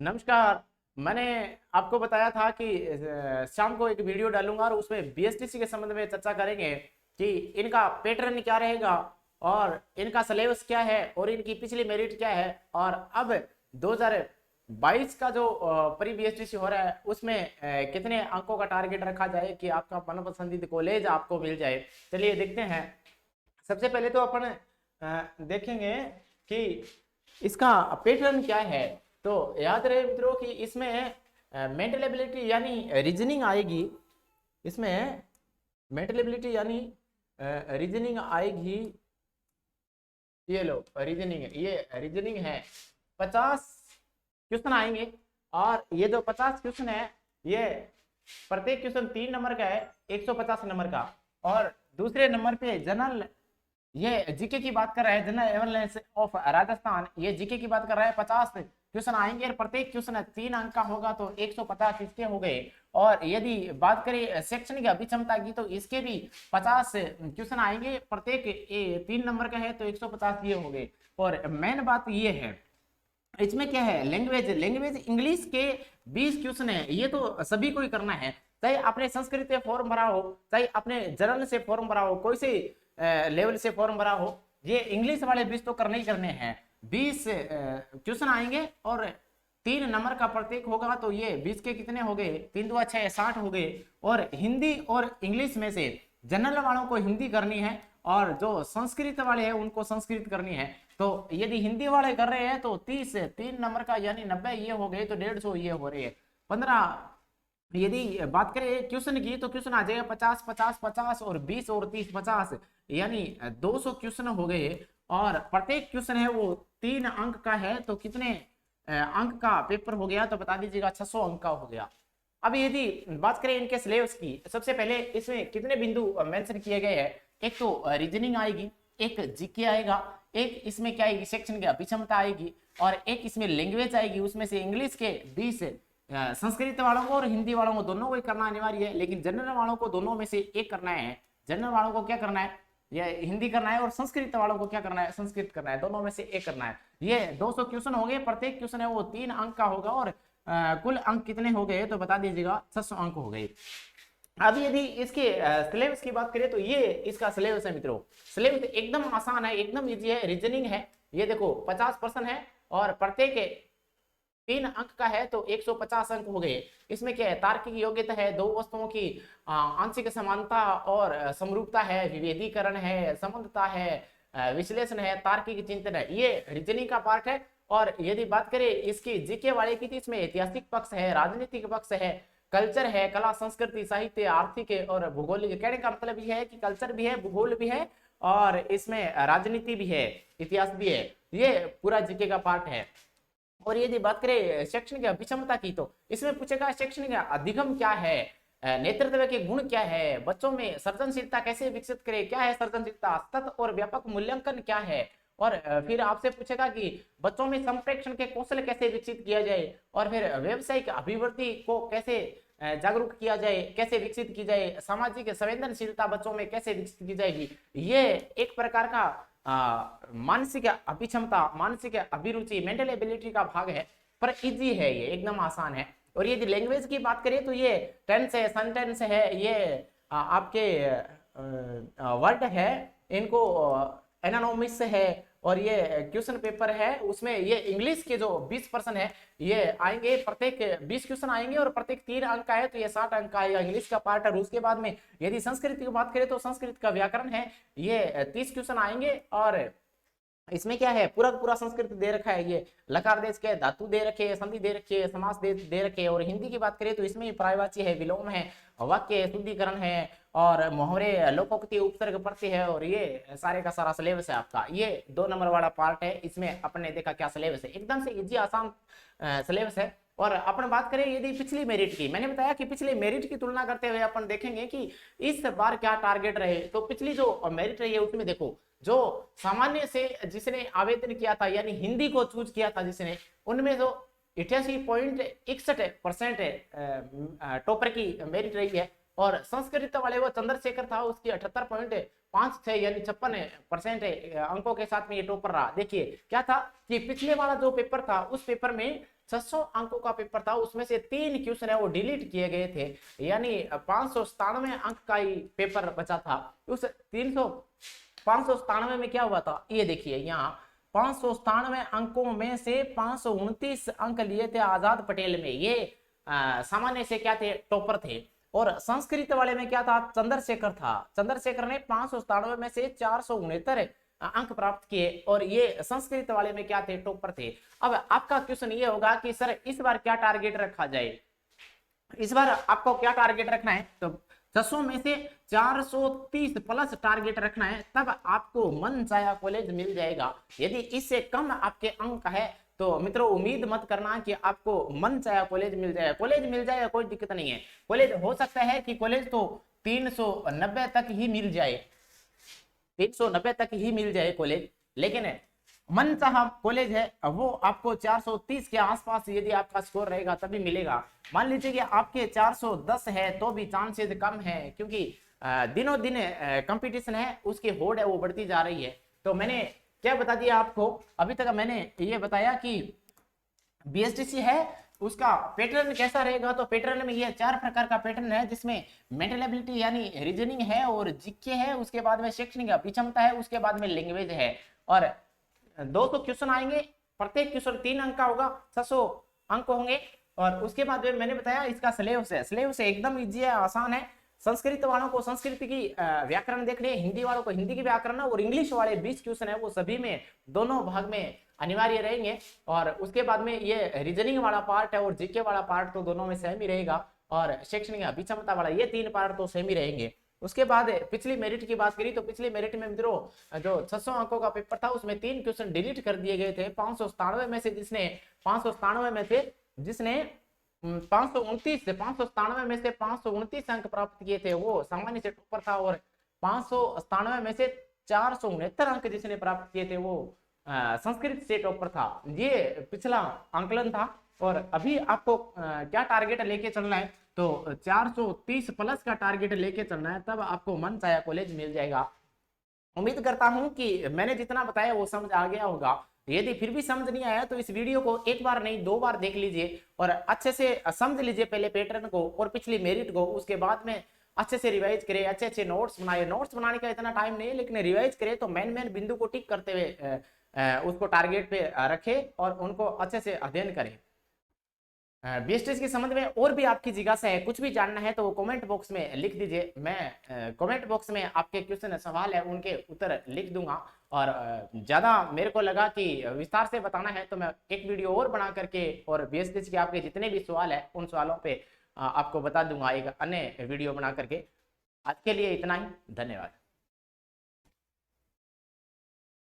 नमस्कार। मैंने आपको बताया था कि शाम को एक वीडियो डालूंगा और उसमें बीएसटीसी के संबंध में चर्चा करेंगे कि इनका पैटर्न क्या रहेगा और इनका सिलेबस क्या है और इनकी पिछली मेरिट क्या है। और अब 2022 का जो प्री बीएसटीसी हो रहा है उसमें कितने अंकों का टारगेट रखा जाए कि आपका मनपसंदीदा कॉलेज आपको मिल जाए। चलिए देखते हैं। सबसे पहले तो अपन देखेंगे कि इसका पैटर्न क्या है। तो याद रहे मित्रों कि इसमें मेंटल एबिलिटी यानी रीजनिंग आएगी। इसमें मेंटल एबिलिटी यानी रीजनिंग आएगी। ये लो रीजनिंग, ये रीजनिंग है। 50 क्वेश्चन आएंगे और ये जो 50 क्वेश्चन है ये प्रत्येक क्वेश्चन 3 नंबर का है, 150 नंबर का। और दूसरे नंबर पे जनरल, ये जीके की बात कर रहा है, जनरल अवेयरनेस ऑफ राजस्थान, ये जीके की बात कर रहा है। 50 क्वेश्चन आएंगे और प्रत्येक क्वेश्चन 3 अंक का होगा तो 150 इसके हो गए। और यदि बात करें शैक्षणिक अभिक्षमता की तो इसके भी 50 क्वेश्चन आएंगे, प्रत्येक 3 नंबर का है तो 150 ये हो गए। और मेन बात ये है इसमें क्या है, लैंग्वेज इंग्लिश के 20 क्वेश्चन है। ये तो सभी को ही करना है, चाहे आपने संस्कृत से फॉर्म भरा हो, चाहे आपने जनरल से फॉर्म भरा हो, कोई से लेवल से फॉर्म भरा हो, ये इंग्लिश वाले 20 तो करने ही करने हैं। 20 क्वेश्चन आएंगे और 3 नंबर का प्रत्येक होगा तो ये 20 के कितने हो गए, 3 2 6 60 हो गए। और हिंदी और इंग्लिश में से जनरल वालों को हिंदी करनी है और जो संस्कृत वाले हैं उनको संस्कृत करनी है। तो यदि हिंदी वाले कर रहे हैं तो 30 3 नंबर का यानी 90 ये हो गए तो 150 ये हो रहे हैं। 15 यदि बात करें क्वेश्चन की तो क्वेश्चन आ जाएगा 50 50 50 और 20 और 30 50 यानी 200 क्वेश्चन हो गए। और प्रत्येक क्वेश्चन है वो 3 अंक का है तो कितने अंक का पेपर हो गया तो बता दीजिएगा, 600 अंक का हो गया। अब यदि बात करें इनके सिलेबस की, सबसे पहले इसमें कितने बिंदु मेंशन किए गए हैं। एक तो रीजनिंग आएगी, एक जीके आएगा, एक इसमें क्या आएगी सेक्शन की अभिक्षमता आएगी, और एक इसमें लैंग्वेज आएगी। उसमें से इंग्लिश के 20, संस्कृत वालों को और हिंदी वालों को दोनों को करना अनिवार्य है, लेकिन जनरल वालों को दोनों में से एक करना है। जनरल वालों को क्या करना है, ये हिंदी करना है, और संस्कृत वालों को क्या करना है, संस्कृत करना है। दोनों में से एक करना है। ये 200 क्वेश्चन हो गए, प्रत्येक क्वेश्चन है वो 3 अंक का होगा। और कुल अंक कितने हो गए तो बता दीजिएगा, 600 अंक हो गए। अब यदि इसके सिलेबस की बात करें तो ये इसका सिलेबस है मित्रों। सिलेबस एकदम आसान है, एकदम इजी है। रीजनिंग है, ये देखो 50% है और प्रत्येक 3 अंक का है तो 150 अंक हो गए। इसमें क्या है, तार्किक योग्यता है, दो वस्तुओं की आंशिक समानता और समरूपता है, विभेदीकरण है, संबंधता है, विश्लेषण है, तार्किक चिंतन है। ये रीजनिंग का पार्ट है। और यदि बात करें इसकी जीके वाले की तो इसमें ऐतिहासिक पक्ष है, राजनीतिक पक्ष है, कल्चर है, कला संस्कृति साहित्य आर्थिक है और भूगोलिक। कहने का मतलब यह है कि कल्चर भी है, भूगोल भी है और इसमें राजनीति भी है, इतिहास भी है। ये पूरा जीके का पार्ट है। और यदि बात करें शैक्षणिक अभिक्षमता की तो इसमें पूछेगा शैक्षणिक अधिगम क्या है, नेतृत्व के गुण क्या है, बच्चों में सृजनशीलता कैसे विकसित करे, क्या है सृजनशीलता, सतत और व्यापक मूल्यांकन क्या है। और फिर आपसे पूछेगा कि बच्चों में संप्रेषण के कौशल कैसे विकसित किया जाए, और फिर व्यावसायिक अभिवृद्धि को कैसे जागरूक किया जाए, कैसे विकसित की जाए, सामाजिक संवेदनशीलता बच्चों में कैसे विकसित की जाएगी। ये एक प्रकार का मानसिक अभिक्षमता, मानसिक अभिरुचि, मेंटल एबिलिटी का भाग है, पर इजी है, ये एकदम आसान है। और यदि लैंग्वेज की बात करें तो ये टेंस है, सेंटेंस है, ये आपके वर्ड है, इनको एनानोमिक्स है, और ये क्वेश्चन पेपर है। उसमें ये इंग्लिश के जो 20% है ये आएंगे, प्रत्येक 20 क्वेश्चन आएंगे और प्रत्येक 3 अंक का है तो ये 60 अंक का आएगा, इंग्लिश का पार्ट है। उसके बाद में यदि संस्कृत की बात करें तो संस्कृत का व्याकरण है, ये 30 क्वेश्चन आएंगे। और इसमें क्या है, पूरा पूरा संस्कृत दे रखा है, ये लकार देश के धातु दे रखे है, संधि दे रखी है, समास दे रखे है। और हिंदी की बात करें तो इसमें पर्यायवाची है, विलोम है, वाक्य शुद्धिकरण है, और मोहरे, लोकोक्ति, उपसर्ग, प्रत्यय है। और ये सारे का सारा सिलेबस है आपका। ये 2 नंबर वाला पार्ट है, इसमें अपने देखा क्या सिलेबस है, एकदम से इजी आसान सिलेबस है। और अपन बात करें यदि पिछली मेरिट की, मैंने बताया कि पिछले मेरिट की तुलना करते हुए अपन देखेंगे कि इस बार क्या टारगेट रहे। तो पिछली जो मेरिट रही है उसमें देखो, जो सामान्य से जिसने आवेदन किया था यानी हिंदी को चूज किया था जिसने, उनमें जो 88.61% टॉपर की मेरिट रही है। और संस्कृत वाले वो चंद्रशेखर था, उसकी 78 5 थे, यानी 56% अंकों के साथ में ये टॉपर रहा। देखिए क्या था कि पिछले वाला जो पेपर था उस पेपर में 600 अंकों का पेपर था, उसमें से 3 क्वेश्चन है वो डिलीट किए गए थे, यानी 597 अंक का ही पेपर बचा था। उस 597 में क्या हुआ था, ये देखिए यहाँ 597 अंकों में से 529 अंक लिए थे आजाद पटेल में, ये सामान्य से क्या थे, टॉपर थे। और संस्कृत वाले में क्या था, चंद्रशेखर था, चंद्रशेखर ने 597 में से 469 अंक प्राप्त किए, और ये संस्कृत वाले में क्या थे, टॉपर थे। अब आपका क्वेश्चन ये होगा कि सर इस बार क्या टारगेट रखा जाए, इस बार आपको क्या टारगेट रखना है, तो 600 में से 430 प्लस टारगेट रखना है, तब आपको मनचाहा कॉलेज मिल जाएगा। यदि इससे कम आपके अंक है तो मित्रों उम्मीद मत करना कि आपको मनचाहा कॉलेज मिल जाए। कॉलेज मिल जाएगा, कोई दिक्कत नहीं है, कॉलेज हो सकता है कि कॉलेज तो 390 तक ही मिल जाए, 390 तक ही मिल जाए कॉलेज, लेकिन मनचाहा कॉलेज है वो आपको 430 के आसपास यदि आपका स्कोर रहेगा तभी मिलेगा। मान लीजिए कि आपके 410 है तो भी चांसेस कम है, क्योंकि दिनों दिन कंपटीशन है, उसकी होड़ है वो बढ़ती जा रही है। तो मैंने क्या बता दिया आपको, अभी तक मैंने ये बताया कि बीएसटीसी है उसका पैटर्न कैसा रहेगा। तो पैटर्न में ये 4 प्रकार का पैटर्न है, जिसमें मेंटल एबिलिटी यानी रीजनिंग है, और जीके है, उसके बाद में शैक्षणिक अभिक्षमता है, उसके बाद में लैंग्वेज है, और 200 क्वेश्चन आएंगे, प्रत्येक क्वेश्चन 3 अंक का होगा, 600 अंक होंगे। और उसके बाद में मैंने बताया इसका सिलेबस है, सिलेबस एकदम इजी है, आसान है। संस्कृत वालों को संस्कृत की व्याकरण देखने, हिंदी वालों को हिंदी की व्याकरण, और इंग्लिश वाले 20 क्वेश्चन है वो सभी में दोनों भाग में अनिवार्य रहेंगे। और उसके बाद में ये रीजनिंग वाला पार्ट है और जीके वाला पार्ट तो दोनों में सेम ही रहेगा, और शैक्षणिक अभिक्षमता वाला ये 3 पार्ट तो सेम ही रहेंगे। उसके बाद पिछली मेरिट की बात करी तो पिछली मेरिट में मित्रों जो 600 अंकों का पेपर था उसमें 3 क्वेश्चन डिलीट कर दिए गए थे। 597 में से जिसने 597 में थे जिसने 597 में से 529 अंक प्राप्त किए थे वो सामान्य से टॉपर था, और 597 में से 469 अंक जिसने प्राप्त किए थे वो संस्कृत से टॉपर था। ये पिछला आंकलन था। और अभी आपको क्या टारगेट लेके चलना है, तो 430 प्लस का टारगेट लेके चलना है, तब आपको मनचाहा कॉलेज मिल जाएगा। उम्मीद करता हूं कि मैंने जितना बताया वो समझ आ गया होगा। यदि फिर भी समझ नहीं आया तो इस वीडियो को एक बार नहीं 2 बार देख लीजिए, और अच्छे से समझ लीजिए पहले पैटर्न को और पिछली मेरिट को, उसके बाद में अच्छे से रिवाइज करें, अच्छे अच्छे नोट्स बनाए। नोट्स बनाने का इतना टाइम नहीं है, लेकिन रिवाइज करें तो मेन बिंदु को टिक करते हुए उसको टारगेट पे रखें और उनको अच्छे से अध्ययन करें। बीएसटीसी के संबंध में और भी आपकी जिज्ञासा है, कुछ भी जानना है तो वो कमेंट बॉक्स में लिख दीजिए। मैं कमेंट बॉक्स में आपके क्वेश्चन सवाल है उनके उत्तर लिख दूंगा। और ज़्यादा मेरे को लगा कि विस्तार से बताना है तो मैं एक वीडियो और बना करके और बीएसटीसी के आपके जितने भी सवाल है उन सवालों पे आपको बता दूंगा एक अन्य वीडियो बना करके। आज के लिए इतना ही, धन्यवाद।